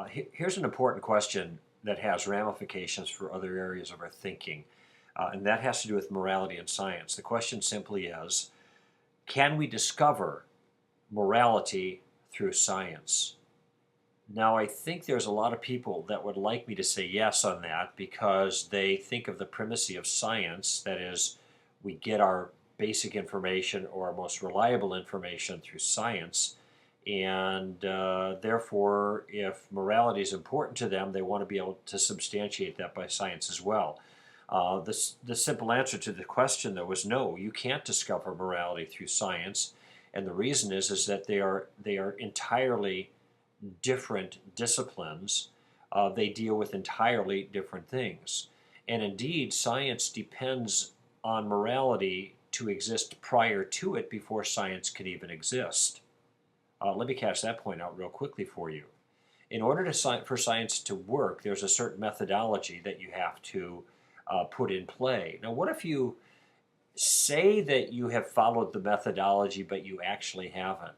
Here's an important question that has ramifications for other areas of our thinking, and that has to do with morality and science. The question simply is, can we discover morality through science? Now, I think there's a lot of people that would like me to say yes on that because they think of the primacy of science, that is, we get our basic information or our most reliable information through science, and therefore, if morality is important to them, they want to be able to substantiate that by science as well. The simple answer to the question, though, is no, you can't discover morality through science, and the reason is that they are entirely different disciplines. They deal with entirely different things. And indeed, science depends on morality to exist prior to it before science can even exist. Let me cash that point out real quickly for you. In order for science to work, there's a certain methodology that you have to put in play. Now, what if you say that you have followed the methodology, but you actually haven't?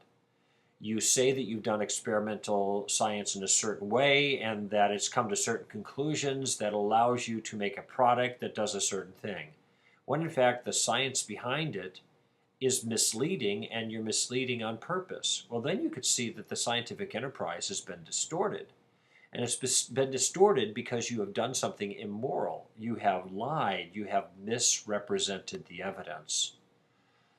You say that you've done experimental science in a certain way and that it's come to certain conclusions that allows you to make a product that does a certain thing, when in fact the science behind it is misleading and you're misleading on purpose. Well, then you could see that the scientific enterprise has been distorted. And it's been distorted because you have done something immoral. You have lied. You have misrepresented the evidence.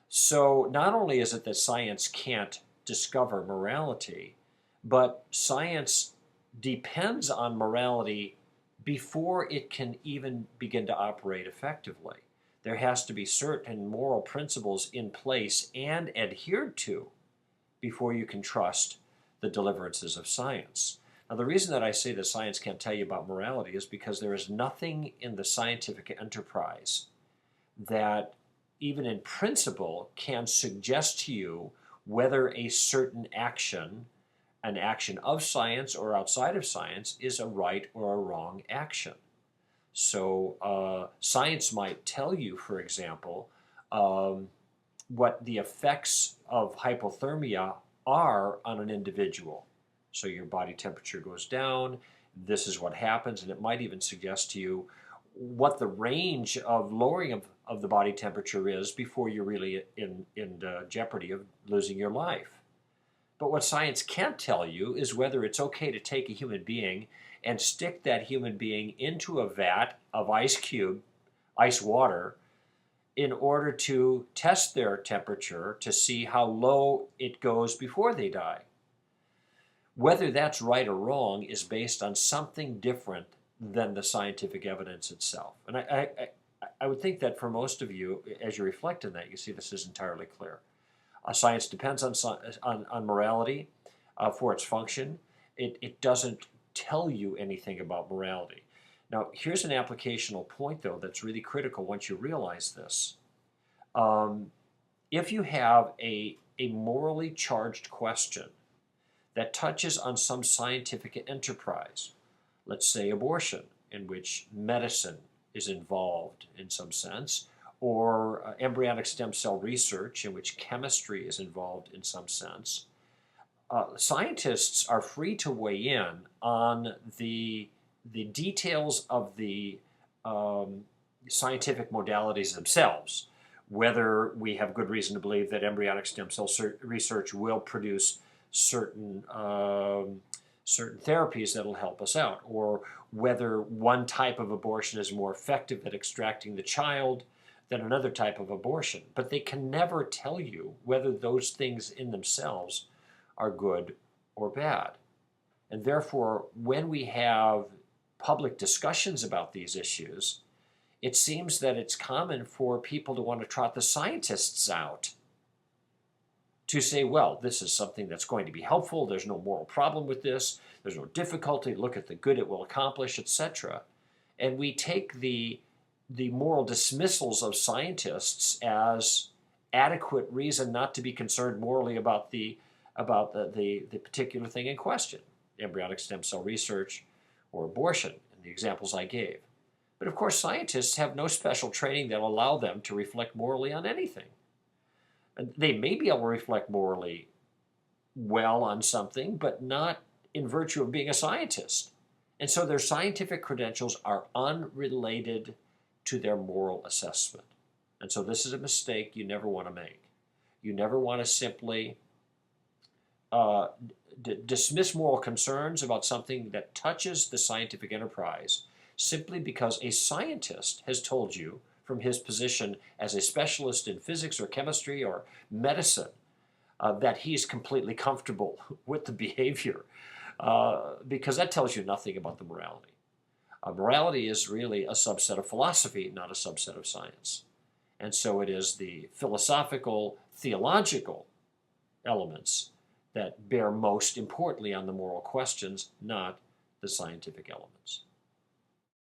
So not only is it that science can't discover morality, but science depends on morality before it can even begin to operate effectively. There has to be certain moral principles in place and adhered to before you can trust the deliverances of science. Now, the reason that I say that science can't tell you about morality is because there is nothing in the scientific enterprise that, even in principle, can suggest to you whether a certain action, an action of science or outside of science, is a right or a wrong action. So science might tell you, for example, what the effects of hypothermia are on an individual. So your body temperature goes down, this is what happens, and it might even suggest to you what the range of lowering of the body temperature is before you're really in jeopardy of losing your life. But what science can't tell you is whether it's okay to take a human being and stick that human being into a vat of ice water, in order to test their temperature to see how low it goes before they die. Whether that's right or wrong is based on something different than the scientific evidence itself. And I would think that for most of you, as you reflect on that, you see this is entirely clear. Science depends on morality for its function. It doesn't tell you anything about morality. Now, here's an applicational point, though, that's really critical once you realize this. If you have a morally charged question that touches on some scientific enterprise, let's say abortion, in which medicine is involved in some sense, or embryonic stem cell research, in which chemistry is involved in some sense, scientists are free to weigh in on the details of the scientific modalities themselves, whether we have good reason to believe that embryonic stem cell research will produce certain therapies that will help us out, or whether one type of abortion is more effective at extracting the child than another type of abortion. But they can never tell you whether those things in themselves are good or bad. And therefore, when we have public discussions about these issues, it seems that it's common for people to want to trot the scientists out to say, well, this is something that's going to be helpful, there's no moral problem with this, there's no difficulty, look at the good it will accomplish, etc. And we take the moral dismissals of scientists as adequate reason not to be concerned morally about the particular thing in question, embryonic stem cell research or abortion, in the examples I gave. But of course, scientists have no special training that will allow them to reflect morally on anything. And they may be able to reflect morally well on something, but not in virtue of being a scientist. And so their scientific credentials are unrelated to their moral assessment. And so this is a mistake you never want to make. You never want to simply dismiss moral concerns about something that touches the scientific enterprise simply because a scientist has told you from his position as a specialist in physics or chemistry or medicine that he's completely comfortable with the behavior, because that tells you nothing about the morality. Morality is really a subset of philosophy, not a subset of science. And so it is the philosophical, theological elements that bear most importantly on the moral questions, not the scientific elements.